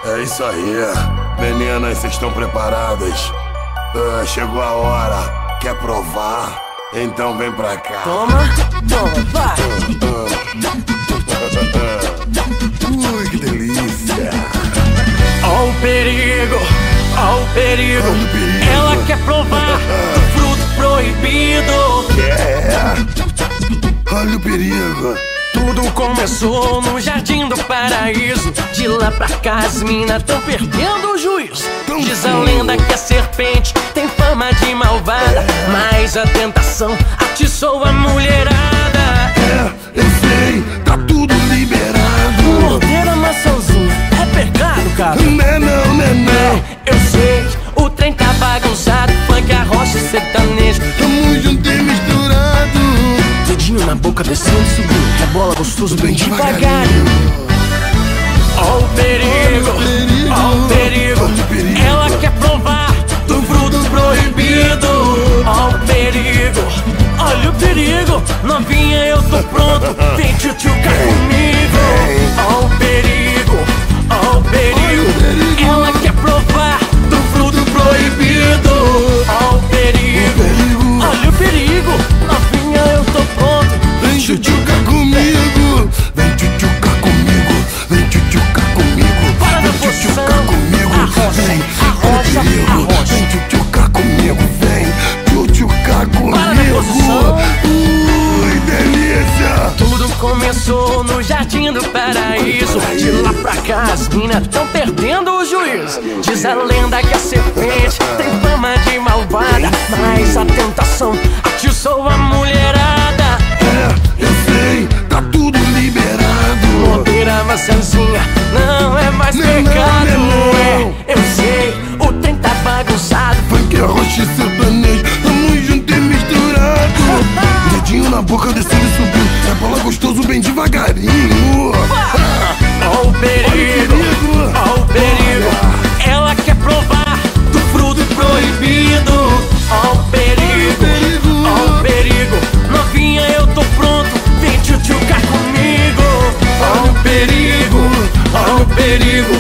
É isso aí, meninas, vocês estão preparadas? Chegou a hora, quer provar? Então vem pra cá. Toma, vai! Que delícia! Ó o perigo, ó o perigo. Olha o perigo. Ela quer provar do fruto proibido. Olha o perigo! Tudo começou no jardim do paraíso. De lá pra cá as minas tão perdendo o juízo. Diz a lenda que a serpente tem fama de malvada, mas a tentação atiçou a mulherada. Eu sei, tá tudo liberado. Morder a maçãzinha é pecado, cara. Não é não. Eu sei, o trem tá bagunçado. Funk, arrocha e sertanejo, Tamo junto e misturado. dedinho na boca, descendo e subindo. Rebola gostoso bem devagarinho. Ó o perigo, ó o perigo. Ela quer provar do fruto proibido. Ó o perigo, olha o perigo. Novinha, eu tô pronto, vem tchutchucar comigo. Ó o perigo, ó o perigo. Ela quer provar do fruto proibido. Ó o perigo, olha o perigo. Novinha, eu tô pronto, Vem tchutchucar comigo. Vem tchutchucar comigo. Vem tchutchucar comigo. Para na Vem tchutchucar posição. comigo. Vem, Arrocha, arrocha. Vem tchutchucar comigo. Vem tchutchucar Para na posição. comigo. Ui, delícia! Tudo começou no jardim do paraíso. De lá pra cá as minas tão perdendo o juízo. Diz a lenda que a serpente tem fama de malvada, mas a tentação atiçou a mulherada. Eu sei, tá tudo liberado. Morder a maçãzinha não é mais Não, pecado. não. Eu sei, o trem tá bagunçado. Funk, arrocha e sertanejo, tamo junto e misturado. Dedinho na boca, descendo e subindo. É bola gostoso bem devagarinho. Ó o perigo, ó o perigo. Ela quer provar do fruto proibido. Ó o perigo, ó o perigo. Novinha, eu tô pronto, vem tchutchucar comigo. Ó o perigo, ó o perigo.